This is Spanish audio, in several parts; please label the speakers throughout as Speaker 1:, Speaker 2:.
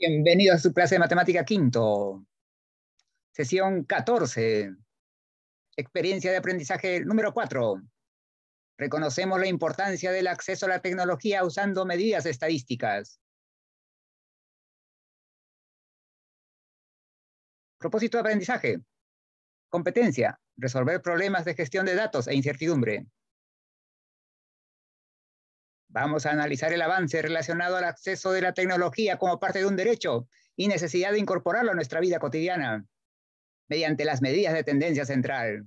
Speaker 1: Bienvenido a su clase de matemática quinto, sesión 14, experiencia de aprendizaje número 4. Reconocemos la importancia del acceso a la tecnología usando medidas estadísticas. Propósito de aprendizaje. Competencia, resolver problemas de gestión de datos e incertidumbre. Vamos a analizar el avance relacionado al acceso de la tecnología como parte de un derecho y necesidad de incorporarlo a nuestra vida cotidiana mediante las medidas de tendencia central.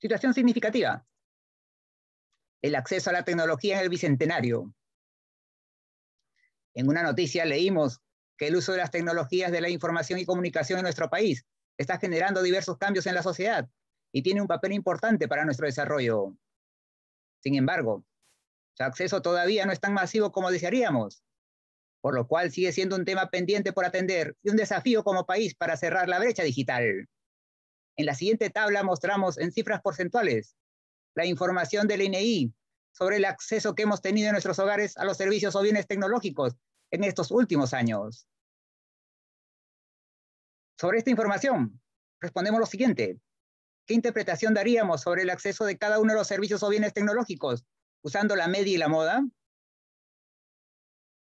Speaker 1: Situación significativa. El acceso a la tecnología en el Bicentenario. En una noticia leímos que el uso de las tecnologías de la información y comunicación en nuestro país está generando diversos cambios en la sociedad y tiene un papel importante para nuestro desarrollo. Sin embargo, su acceso todavía no es tan masivo como desearíamos, por lo cual sigue siendo un tema pendiente por atender y un desafío como país para cerrar la brecha digital. En la siguiente tabla mostramos en cifras porcentuales la información del INEI sobre el acceso que hemos tenido en nuestros hogares a los servicios o bienes tecnológicos en estos últimos años. Sobre esta información, respondemos lo siguiente. ¿Qué interpretación daríamos sobre el acceso de cada uno de los servicios o bienes tecnológicos usando la media y la moda?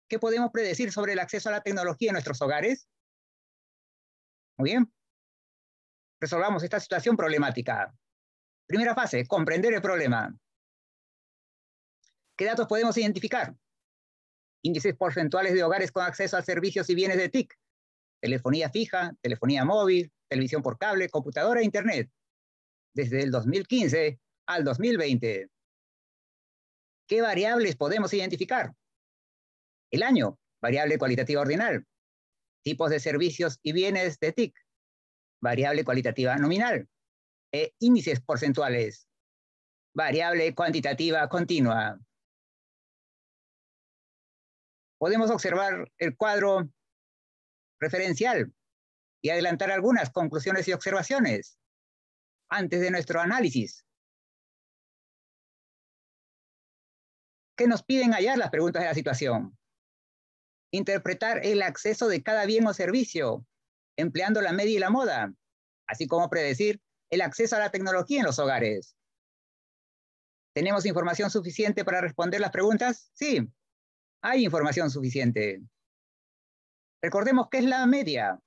Speaker 1: ¿Qué podemos predecir sobre el acceso a la tecnología en nuestros hogares? Muy bien. Resolvamos esta situación problemática. Primera fase, comprender el problema. ¿Qué datos podemos identificar? Índices porcentuales de hogares con acceso a servicios y bienes de TIC, telefonía fija, telefonía móvil, televisión por cable, computadora e internet, desde el 2015 al 2020. ¿Qué variables podemos identificar? El año, variable cualitativa ordinal. Tipos de servicios y bienes de TIC, variable cualitativa nominal. Índices porcentuales, variable cuantitativa continua. Podemos observar el cuadro referencial y adelantar algunas conclusiones y observaciones antes de nuestro análisis. ¿Qué nos piden hallar las preguntas de la situación? Interpretar el acceso de cada bien o servicio, empleando la media y la moda, así como predecir el acceso a la tecnología en los hogares. ¿Tenemos información suficiente para responder las preguntas? Sí, hay información suficiente. Recordemos qué es la media.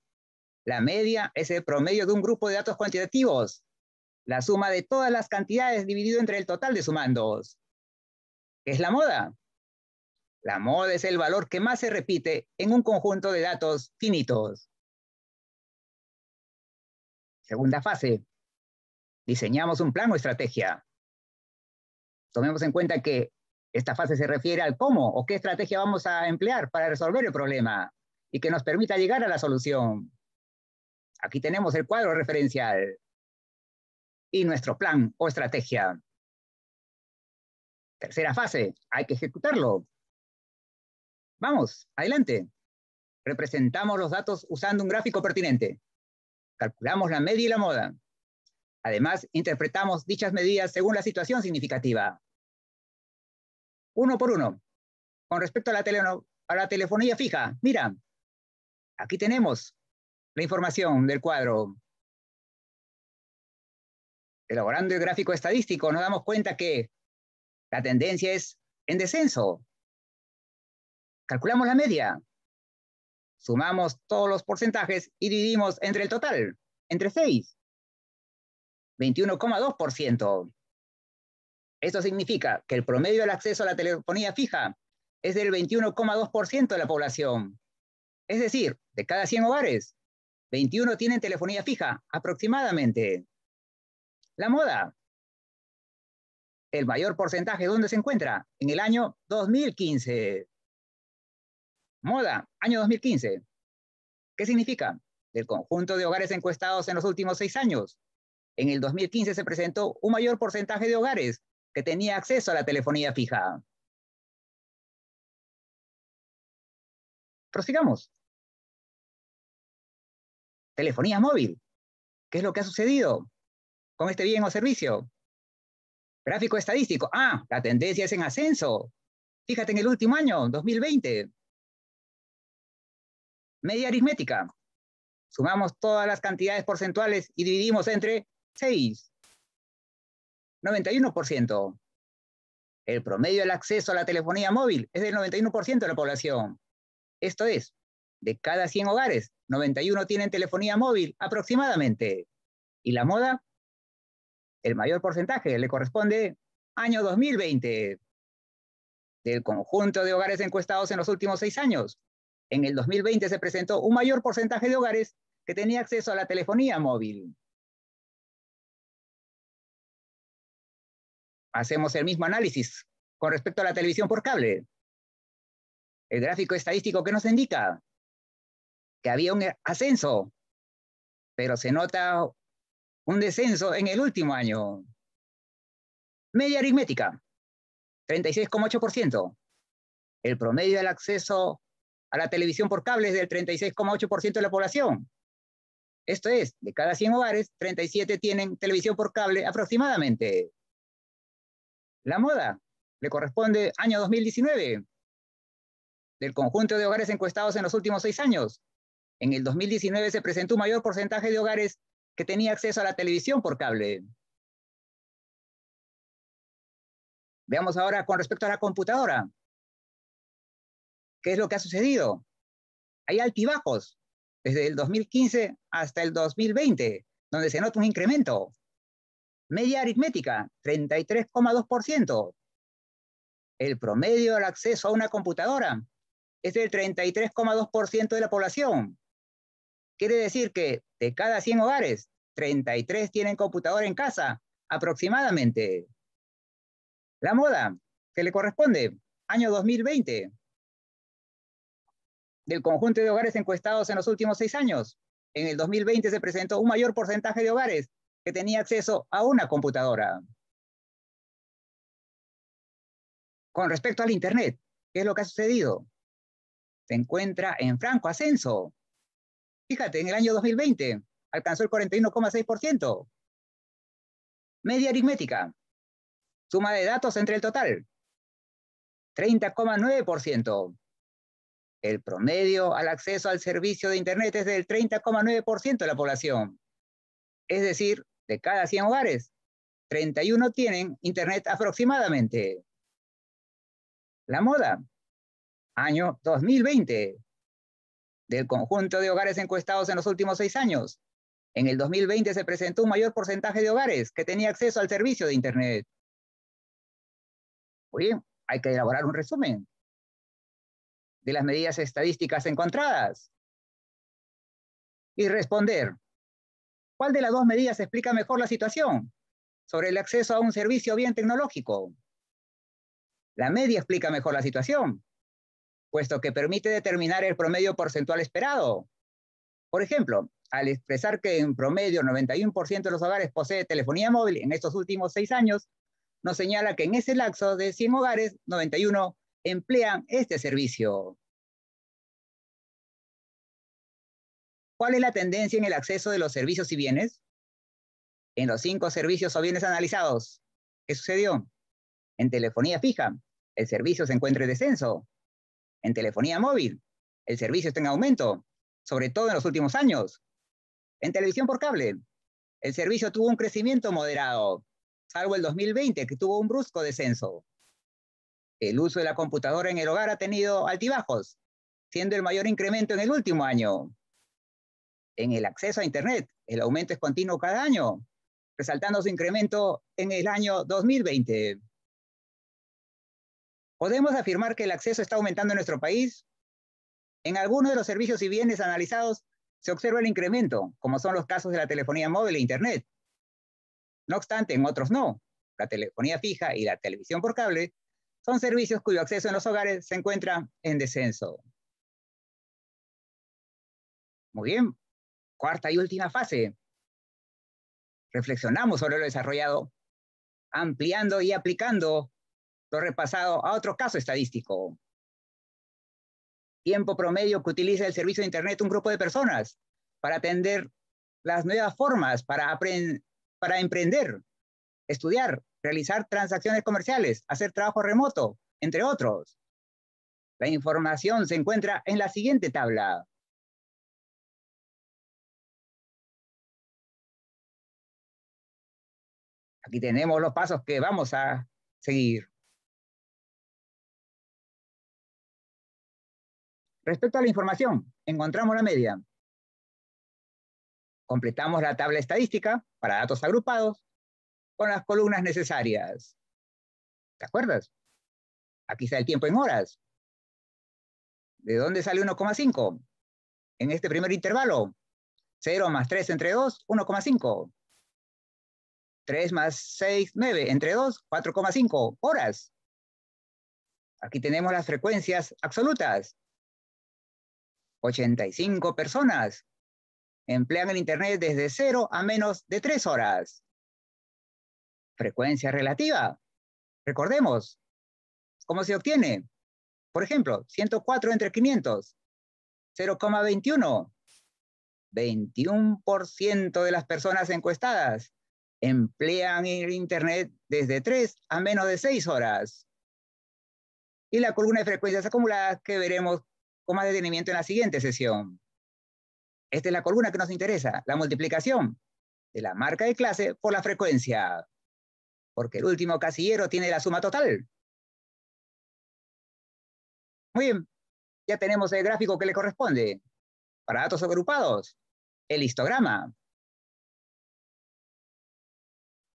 Speaker 1: La media es el promedio de un grupo de datos cuantitativos, la suma de todas las cantidades dividido entre el total de sumandos. ¿Qué es la moda? La moda es el valor que más se repite en un conjunto de datos finitos. Segunda fase. Diseñamos un plan o estrategia. Tomemos en cuenta que esta fase se refiere al cómo o qué estrategia vamos a emplear para resolver el problema y que nos permita llegar a la solución. Aquí tenemos el cuadro referencial y nuestro plan o estrategia. Tercera fase, hay que ejecutarlo. Vamos, adelante. Representamos los datos usando un gráfico pertinente. Calculamos la media y la moda. Además, interpretamos dichas medidas según la situación significativa. Uno por uno. Con respecto a la telefonía fija, mira, aquí tenemos la información del cuadro. Elaborando el gráfico estadístico, nos damos cuenta que la tendencia es en descenso. Calculamos la media. Sumamos todos los porcentajes y dividimos entre el total, entre 6. 21,2%. Esto significa que el promedio del acceso a la telefonía fija es del 21,2% de la población. Es decir, de cada 100 hogares, 21 tienen telefonía fija, aproximadamente. La moda. El mayor porcentaje, ¿dónde se encuentra? En el año 2015. Moda, año 2015. ¿Qué significa? Del conjunto de hogares encuestados en los últimos 6 años. En el 2015 se presentó un mayor porcentaje de hogares que tenía acceso a la telefonía fija. Prosigamos. Telefonía móvil. ¿Qué es lo que ha sucedido con este bien o servicio? Gráfico estadístico. La tendencia es en ascenso. Fíjate en el último año, 2020. Media aritmética. Sumamos todas las cantidades porcentuales y dividimos entre 6. 91%. El promedio del acceso a la telefonía móvil es del 91% de la población. Esto es, de cada 100 hogares, 91 tienen telefonía móvil aproximadamente. ¿Y la moda? El mayor porcentaje le corresponde año 2020. Del conjunto de hogares encuestados en los últimos 6 años, en el 2020 se presentó un mayor porcentaje de hogares que tenía acceso a la telefonía móvil. Hacemos el mismo análisis con respecto a la televisión por cable. El gráfico estadístico que nos indica que había un ascenso, pero se nota un descenso en el último año. Media aritmética, 36,8%. El promedio del acceso a la televisión por cable es del 36,8% de la población. Esto es, de cada 100 hogares, 37 tienen televisión por cable aproximadamente. La moda le corresponde año 2019. Del conjunto de hogares encuestados en los últimos 6 años, en el 2019 se presentó un mayor porcentaje de hogares que tenía acceso a la televisión por cable. Veamos ahora con respecto a la computadora. ¿Qué es lo que ha sucedido? Hay altibajos desde el 2015 hasta el 2020, donde se nota un incremento. Media aritmética, 33,2%. El promedio del acceso a una computadora es del 33,2% de la población. Quiere decir que de cada 100 hogares, 33 tienen computadora en casa, aproximadamente. La moda, que le corresponde, año 2020. Del conjunto de hogares encuestados en los últimos 6 años, en el 2020 se presentó un mayor porcentaje de hogares que tenía acceso a una computadora. Con respecto al Internet, ¿qué es lo que ha sucedido? Se encuentra en franco ascenso. Fíjate, en el año 2020 alcanzó el 41,6%. Media aritmética, suma de datos entre el total, 30,9%. El promedio al acceso al servicio de Internet es del 30,9% de la población. Es decir, de cada 100 hogares, 31 tienen Internet aproximadamente. La moda, año 2020. Del conjunto de hogares encuestados en los últimos 6 años, en el 2020 se presentó un mayor porcentaje de hogares que tenía acceso al servicio de Internet. Muy bien, hay que elaborar un resumen de las medidas estadísticas encontradas y responder, ¿cuál de las dos medidas explica mejor la situación sobre el acceso a un servicio bien tecnológico? La media explica mejor la situación, puesto que permite determinar el promedio porcentual esperado. Por ejemplo, al expresar que en promedio 91% de los hogares posee telefonía móvil en estos últimos 6 años, nos señala que en ese lapso de 100 hogares, 91 emplean este servicio. ¿Cuál es la tendencia en el acceso de los servicios y bienes? En los 5 servicios o bienes analizados, ¿qué sucedió? En telefonía fija, el servicio se encuentra en descenso. En telefonía móvil, el servicio está en aumento, sobre todo en los últimos años. En televisión por cable, el servicio tuvo un crecimiento moderado, salvo el 2020, que tuvo un brusco descenso. El uso de la computadora en el hogar ha tenido altibajos, siendo el mayor incremento en el último año. En el acceso a Internet, el aumento es continuo cada año, resaltando su incremento en el año 2020. ¿Podemos afirmar que el acceso está aumentando en nuestro país? En algunos de los servicios y bienes analizados se observa el incremento, como son los casos de la telefonía móvil e Internet. No obstante, en otros no. La telefonía fija y la televisión por cable son servicios cuyo acceso en los hogares se encuentra en descenso. Muy bien. Cuarta y última fase. Reflexionamos sobre lo desarrollado, ampliando y aplicando lo repasado a otro caso estadístico. Tiempo promedio que utiliza el servicio de Internet un grupo de personas para atender las nuevas formas para emprender, estudiar, realizar transacciones comerciales, hacer trabajo remoto, entre otros. La información se encuentra en la siguiente tabla. Aquí tenemos los pasos que vamos a seguir. Respecto a la información, encontramos la media. Completamos la tabla estadística para datos agrupados con las columnas necesarias. ¿Te acuerdas? Aquí está el tiempo en horas. ¿De dónde sale 1,5? En este primer intervalo. 0 más 3 entre 2, 1,5. 3 más 6, 9. Entre 2, 4,5 horas. Aquí tenemos las frecuencias absolutas. 85 personas emplean el Internet desde 0 a menos de 3 horas. Frecuencia relativa. Recordemos, ¿cómo se obtiene? Por ejemplo, 104 entre 500. 0,21. 21% de las personas encuestadas emplean el Internet desde 3 a menos de 6 horas. Y la columna de frecuencias acumuladas que veremos con más detenimiento en la siguiente sesión. Esta es la columna que nos interesa, la multiplicación de la marca de clase por la frecuencia, porque el último casillero tiene la suma total. Muy bien, ya tenemos el gráfico que le corresponde. Para datos agrupados, el histograma.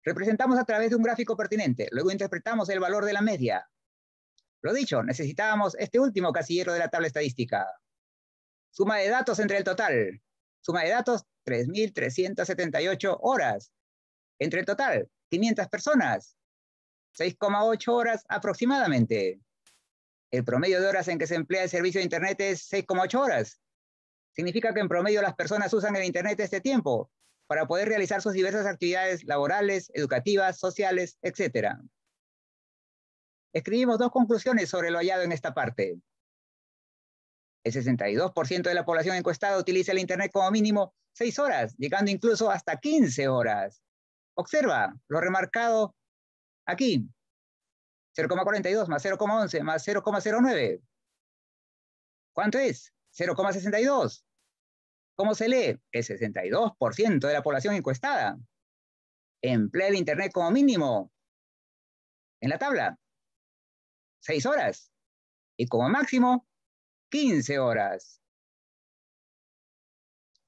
Speaker 1: Representamos a través de un gráfico pertinente, luego interpretamos el valor de la media. Lo dicho, necesitábamos este último casillero de la tabla estadística. Suma de datos entre el total. Suma de datos, 3.378 horas. Entre el total, 500 personas. 6,8 horas aproximadamente. El promedio de horas en que se emplea el servicio de Internet es 6,8 horas. Significa que en promedio las personas usan el Internet este tiempo para poder realizar sus diversas actividades laborales, educativas, sociales, etc. Escribimos dos conclusiones sobre lo hallado en esta parte. El 62% de la población encuestada utiliza el Internet como mínimo 6 horas, llegando incluso hasta 15 horas. Observa lo remarcado aquí. 0,42 más 0,11 más 0,09. ¿Cuánto es? 0,62. ¿Cómo se lee? El 62% de la población encuestada emplea el Internet como mínimo en la tabla 6 horas y como máximo 15 horas.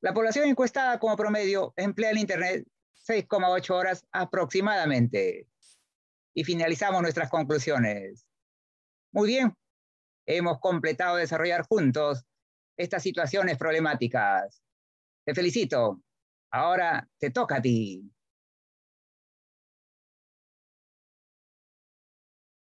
Speaker 1: La población encuestada como promedio emplea el Internet 6,8 horas aproximadamente. Y finalizamos nuestras conclusiones. Muy bien, hemos completado desarrollar juntos estas situaciones problemáticas. Te felicito. Ahora te toca a ti.